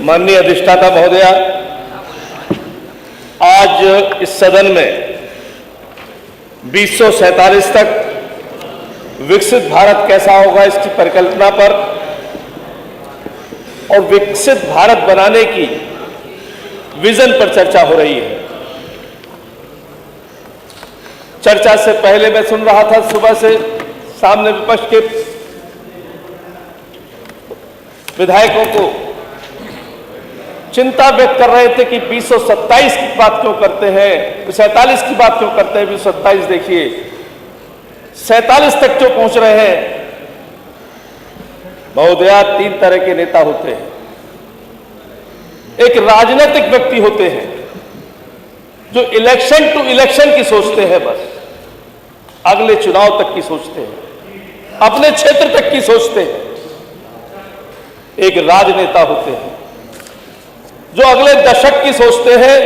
माननीय अधिष्ठाता महोदया, आज इस सदन में 2047 तक विकसित भारत कैसा होगा इसकी परिकल्पना पर और विकसित भारत बनाने की विजन पर चर्चा हो रही है। चर्चा से पहले मैं सुन रहा था सुबह से सामने विपक्ष के विधायकों को चिंता व्यक्त कर रहे थे कि 2027 की बात क्यों करते हैं, 47 की बात क्यों करते हैं। 2027 देखिए 47 तक क्यों पहुंच रहे हैं। महोदया, 3 तरह के नेता होते हैं। एक राजनीतिक व्यक्ति होते हैं जो इलेक्शन टू इलेक्शन की सोचते हैं, बस अगले चुनाव तक की सोचते हैं, अपने क्षेत्र तक की सोचते हैं। एक राजनेता होते हैं जो अगले दशक की सोचते हैं,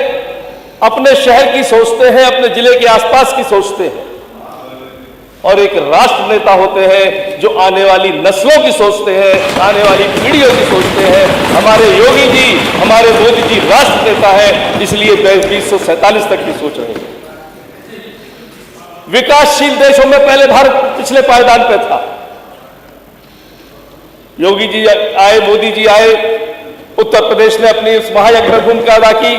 अपने शहर की सोचते हैं, अपने जिले के आसपास की सोचते हैं। और एक राष्ट्र नेता होते हैं जो आने वाली नस्लों की सोचते हैं, आने वाली पीढ़ियों की सोचते हैं। हमारे योगी जी, हमारे मोदी जी राष्ट्र नेता है, इसलिए 2047 तक की सोच रहे हैं। विकासशील देशों में पहले भारत पिछले पायदान पे था। योगी जी आए, मोदी जी आए, उत्तर प्रदेश ने अपनी उस महायज्ञ भूमिका अदा की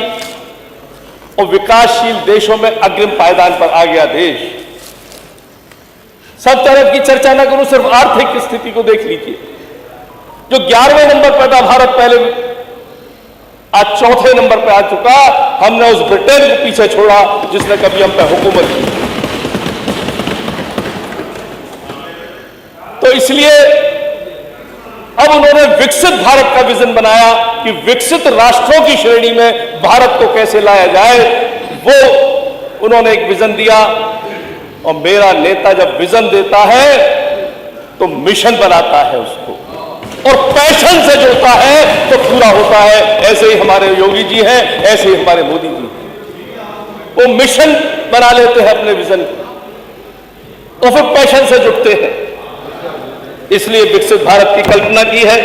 और विकासशील देशों में अग्रिम पायदान पर आ गया देश। सब तरफ की चर्चा न करूं, सिर्फ आर्थिक स्थिति को देख लीजिए। जो 11वें नंबर पर था भारत, पहले आज 4थे नंबर पर आ चुका। हमने उस ब्रिटेन को पीछे छोड़ा जिसने कभी हम पे हुकूमत की। तो इसलिए अब उन्होंने विकसित भारत का विजन बनाया कि विकसित राष्ट्रों की श्रेणी में भारत को कैसे लाया जाए, वो उन्होंने एक विजन दिया। और मेरा नेता जब विजन देता है तो मिशन बनाता है उसको, और पैशन से जुड़ता है तो पूरा होता है। ऐसे ही हमारे योगी जी हैं, ऐसे ही हमारे मोदी जी हैं। वो मिशन बना लेते हैं अपने विजन को और फिर पैशन से जुड़ते हैं। इसलिए विकसित भारत की कल्पना की है।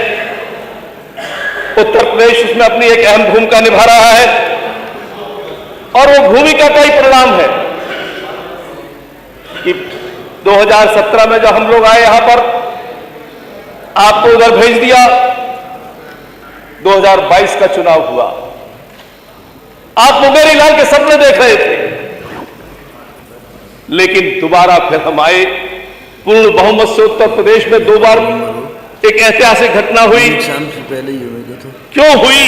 उत्तर प्रदेश उसमें अपनी एक अहम भूमिका निभा रहा है और वो भूमिका का ही परिणाम है कि 2017 में जब हम लोग आए यहां पर, आपको उधर भेज दिया। 2022 का चुनाव हुआ, आप मुंगेरीलाल के सपने देख रहे थे, लेकिन दोबारा फिर हम आए। पूर्ण बहुमत से उत्तर प्रदेश में 2 बार एक ऐतिहासिक घटना हुई। पहले ही होगा तो क्यों हुई?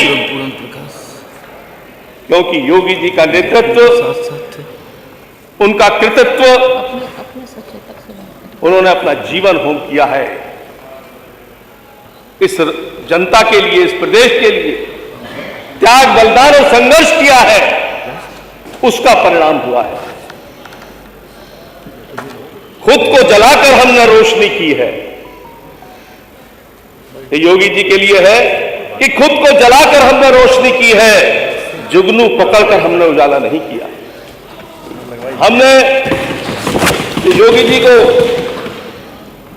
क्योंकि योगी जी का नेतृत्व, उनका कृतित्व, उन्होंने अपना जीवन होम किया है इस जनता के लिए, इस प्रदेश के लिए त्याग, बलिदान और संघर्ष किया है, उसका परिणाम हुआ है। खुद को जलाकर हमने रोशनी की है। ये योगी जी के लिए है कि खुद को जलाकर हमने रोशनी की है, जुगनू पकड़कर हमने उजाला नहीं किया। हमने योगी जी को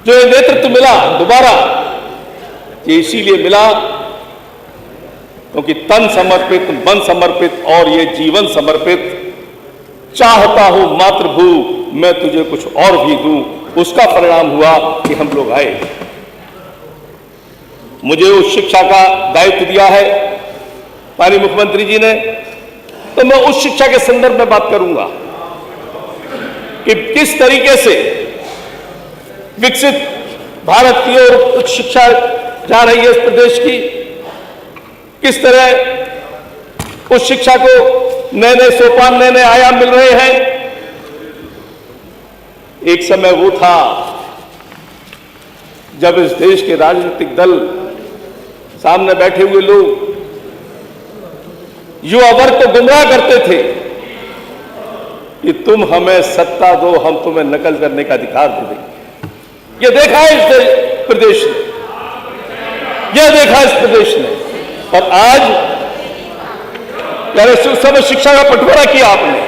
जो नेतृत्व मिला दोबारा, ये इसीलिए मिला क्योंकि तन समर्पित, मन समर्पित और ये जीवन समर्पित, चाहता हूं मातृभू मैं तुझे कुछ और भी दूं, उसका परिणाम हुआ कि हम लोग आए। मुझे उस शिक्षा का दायित्व दिया है माननीय मुख्यमंत्री जी ने, तो मैं उस शिक्षा के संदर्भ में बात करूंगा कि किस तरीके से विकसित भारत की ओर उच्च शिक्षा जा रही है इस प्रदेश की, किस तरह उस शिक्षा को नए नए सोपान, नए नए आयाम मिल रहे हैं। एक समय वो था जब इस देश के राजनीतिक दल, सामने बैठे हुए लोग युवा वर्ग को गुमराह करते थे कि तुम हमें सत्ता दो, हम तुम्हें नकल करने का अधिकार दे देंगे। ये देखा है इस प्रदेश ने, यह देखा इस प्रदेश ने। और आज उस समय शिक्षा का बंटवारा किया आपने,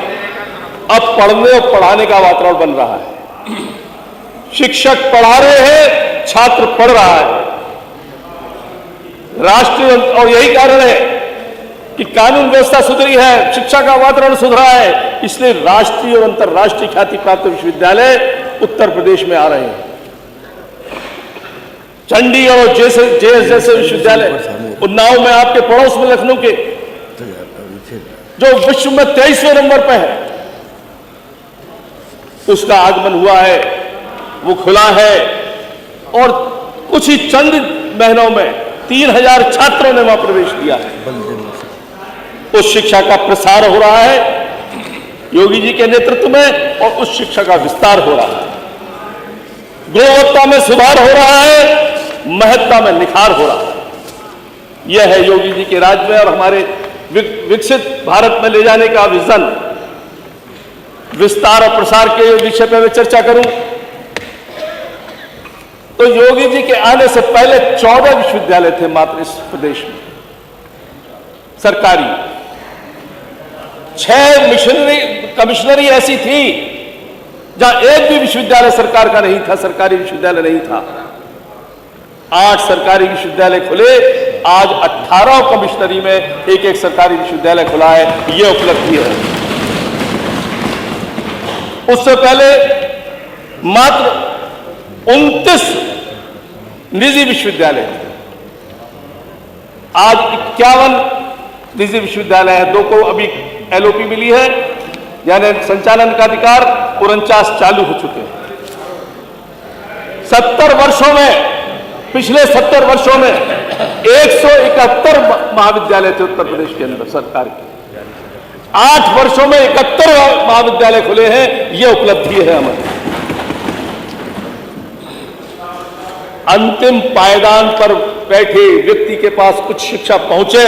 अब पढ़ने और पढ़ाने का वातावरण बन रहा है। शिक्षक पढ़ा रहे हैं, छात्र पढ़ रहा है। राष्ट्रीय, और यही कारण है कि कानून व्यवस्था सुधरी है, शिक्षा का वातावरण सुधरा है, इसलिए राष्ट्रीय और अंतर्राष्ट्रीय ख्याति प्राप्त विश्वविद्यालय उत्तर प्रदेश में आ रहे हैं। चंडीगढ़ और जेएस जैसे विश्वविद्यालय, उन्नाव में आपके पड़ोस में लखनऊ के, जो विश्व में 23वें नंबर पर है, उसका आगमन हुआ है, वो खुला है, और कुछ ही चंद महीनों में 3000 छात्रों ने वहां प्रवेश किया है। उस शिक्षा का प्रसार हो रहा है योगी जी के नेतृत्व में, और उस शिक्षा का विस्तार हो रहा है, गुणवत्ता में सुधार हो रहा है, महत्ता में निखार हो रहा है। यह है योगी जी के राज में और हमारे विकसित भारत में ले जाने का विजन। विस्तार और प्रसार के विषय पर मैं चर्चा करूं तो योगी जी के आने से पहले 14 विश्वविद्यालय थे मात्र इस प्रदेश में सरकारी। 6 मिशनरी कमिश्नरी ऐसी थी जहां एक भी विश्वविद्यालय सरकार का नहीं था, सरकारी विश्वविद्यालय नहीं था। 8 सरकारी विश्वविद्यालय खुले, आज 18 कमिश्नरी में एक सरकारी विश्वविद्यालय खुला है। यह उपलब्धि है। उससे पहले मात्र 29 निजी विश्वविद्यालय थे, आज 51 निजी विश्वविद्यालय है। 2 को अभी एलओपी मिली है, यानी संचालन का अधिकार, 49 चालू हो चुके हैं। 70 वर्षों में, पिछले 70 वर्षों में 171 महाविद्यालय थे उत्तर प्रदेश के अंदर सरकार के। 8 वर्षों में 71 महाविद्यालय खुले हैं। यह उपलब्धि है हमारी। अंतिम पायदान पर बैठे व्यक्ति के पास कुछ शिक्षा पहुंचे,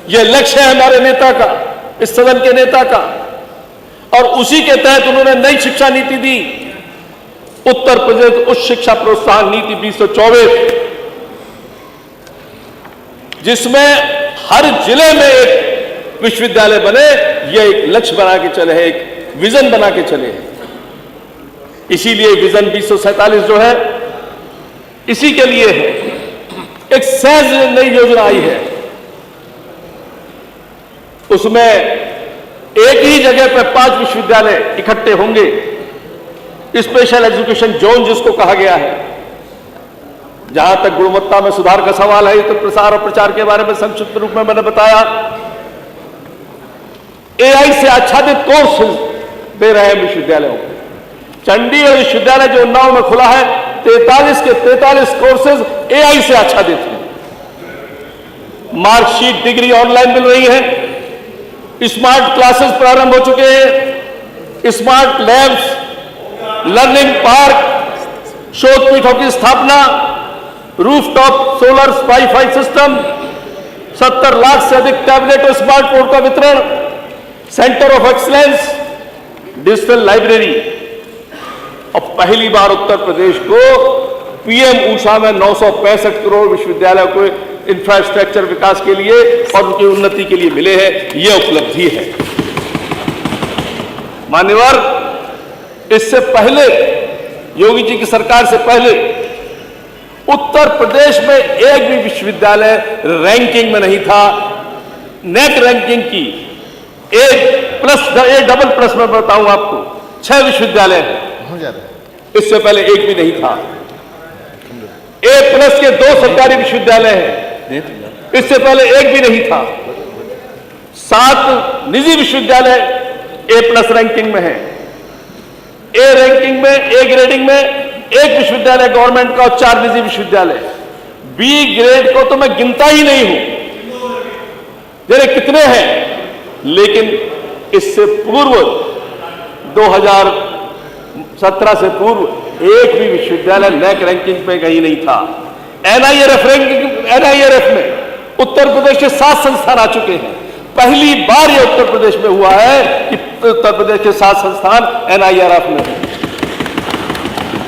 यह लक्ष्य है हमारे नेता का, इस सदन के नेता का, और उसी के तहत उन्होंने नई शिक्षा नीति दी, उत्तर प्रदेश उच्च शिक्षा प्रोत्साहन नीति 2024, जिसमें हर जिले में एक विश्वविद्यालय बने। यह एक लक्ष्य बना के चले हैं, एक विजन बना के चले हैं। इसीलिए विजन 2047 जो है, इसी के लिए है। एक सहज नई योजना आई है, उसमें एक ही जगह पर 5 विश्वविद्यालय इकट्ठे होंगे। स्पेशल एजुकेशन जोन जिसको कहा गया है। जहां तक गुणवत्ता में सुधार का सवाल है, तो प्रसार और प्रचार के बारे में संक्षिप्त रूप में मैंने बताया। एआई से आच्छादित कोर्स दे रहे हैं विश्वविद्यालयों को। चंडीगढ़ विश्वविद्यालय जो उन्नाव में खुला है, 43 के 43 कोर्सेज एआई से आच्छादित हैं। मार्कशीट डिग्री ऑनलाइन मिल रही है। स्मार्ट क्लासेस प्रारंभ हो चुके हैं। स्मार्ट लैब्स, लर्निंग पार्क, शोध पीठों की स्थापना, rooftop solar wifi system, 70 lakh से अधिक टैबलेट और स्मार्टफोन का वितरण, centre of excellence, digital library. और पहली बार उत्तर प्रदेश को पीएम ऊषा में 965 करोड़ विश्वविद्यालयों को इंफ्रास्ट्रक्चर विकास के लिए और उनकी उन्नति के लिए मिले हैं। यह उपलब्धि है। मान्यवर, इससे पहले योगी जी की सरकार से पहले उत्तर प्रदेश में एक भी विश्वविद्यालय रैंकिंग में नहीं था। नेट रैंकिंग की ए डबल प्लस में बताऊं आपको, 6 विश्वविद्यालय हैं। इससे पहले एक भी नहीं था। ए प्लस के 2 सरकारी विश्वविद्यालय हैं, इससे पहले एक भी नहीं था। 7 निजी विश्वविद्यालय ए प्लस रैंकिंग में है। ए रैंकिंग में, ए ग्रेडिंग में 1 विश्वविद्यालय गवर्नमेंट का और 4 निजी विश्वविद्यालय। बी ग्रेड को तो मैं गिनता ही नहीं हूं, जरा कितने हैं। लेकिन इससे पूर्व 2017 से पूर्व एक भी विश्वविद्यालय नैक रैंकिंग पे कहीं नहीं था। एनआईआरएफ रैंकिंग, एनआईआरएफ में उत्तर प्रदेश के 7 संस्थान आ चुके हैं। पहली बार यह उत्तर प्रदेश में हुआ है कि उत्तर प्रदेश के 7 संस्थान एनआईआरएफ में हैं।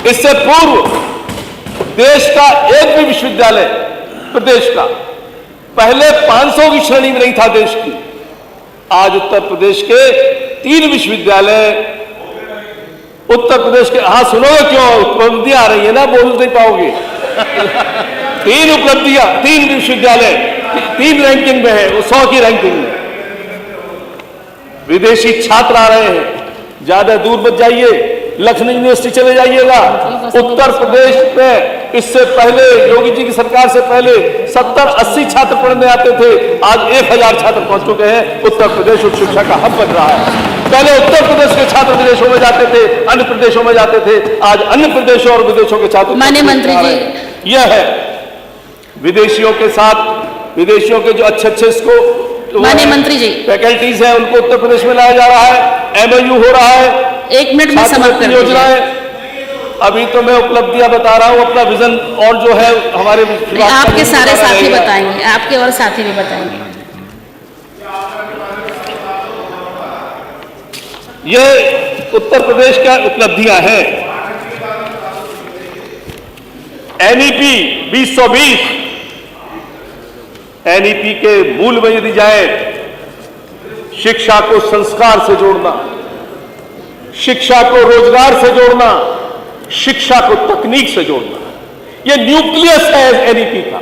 इससे पूर्व देश का एक भी विश्वविद्यालय, प्रदेश का पहले 500 की श्रेणी में नहीं था देश की। आज उत्तर प्रदेश के 3 विश्वविद्यालय उत्तर प्रदेश के, हाँ सुनोगे क्यों, उपलब्धियां आ रही है ना, बोल नहीं पाओगे। 3 उपलब्धियां, 3 विश्वविद्यालय 3 रैंकिंग में है, वो 100 की रैंकिंग में। विदेशी छात्र आ रहे हैं, ज्यादा दूर मत जाइए, लखनऊ यूनिवर्सिटी चले जाइएगा। उत्तर प्रदेश में इससे पहले योगी जी की सरकार से पहले 70-80 छात्र पढ़ने आते थे, आज 1000 छात्र पहुंच चुके हैं। उत्तर प्रदेश उच्च शिक्षा का हब बन रहा है। पहले उत्तर प्रदेश के छात्र विदेशों में जाते थे, अन्य प्रदेशों में जाते थे, आज अन्य प्रदेशों और विदेशों के छात्र। माननीय मंत्री जी, यह है विदेशियों के साथ, विदेशियों के जो अच्छे इसको माननीय मंत्री जी, फैकल्टीज हैं उनको उत्तर प्रदेश में लाया जा रहा है। MOU हो रहा है, 1 मिनट में समाप्त कर योजना दीजिए। है। अभी तो मैं उपलब्धियां बता रहा हूं, अपना विजन और जो है हमारे आपके सारे साथी बताएंगे, आपके और साथी भी बताएंगे। ये उत्तर प्रदेश का उपलब्धियां हैं। NEP 2020, NEP के मूल में यदि जाए, शिक्षा को संस्कार से जोड़ना, शिक्षा को रोजगार से जोड़ना, शिक्षा को तकनीक से जोड़ना, ये न्यूक्लियस है NEP का।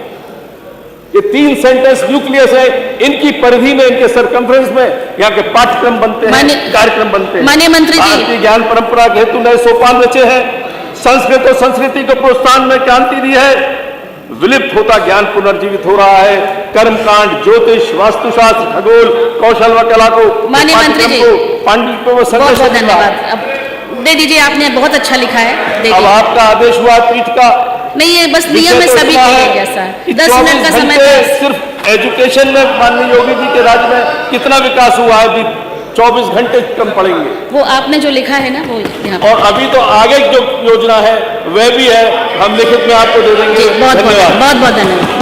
ये 3 सेंटेंस न्यूक्लियस है। इनकी परिधि में, इनके सरकमफ्रेंस में यहाँ के पाठ्यक्रम बनते हैं, कार्यक्रम बनते हैं। माननीय मंत्री जी, भारतीय ज्ञान परंपरा के हेतु नए सोपान रचे हैं। संस्कृत और संस्कृति को प्रोत्साहन में क्रांति दी है। विलुप्त होता ज्ञान पुनर्जीवित हो रहा है। कर्मकांड, ज्योतिष, वास्तुशास्त्र, खगोल, कौशल व कला को, माननीय मंत्री जी, पांडित्य में बहुत बहुत धन्यवाद। अब दे दीजिए, आपने बहुत अच्छा लिखा है, दे अब दीजिए। आपका आदेश हुआ पीठ का। नहीं, ये बस नियम में सभी के लिए जैसा 10 मिनट का समय था। सिर्फ एजुकेशन में माननीय योगी जी के राज्य में कितना विकास हुआ है, अभी 24 घंटे कम पड़ेंगे। वो आपने जो लिखा है ना, वो यहाँ और अभी तो आगे जो योजना है वह भी है, हम लिखित में आपको दे देंगे। बहुत बहुत धन्यवाद।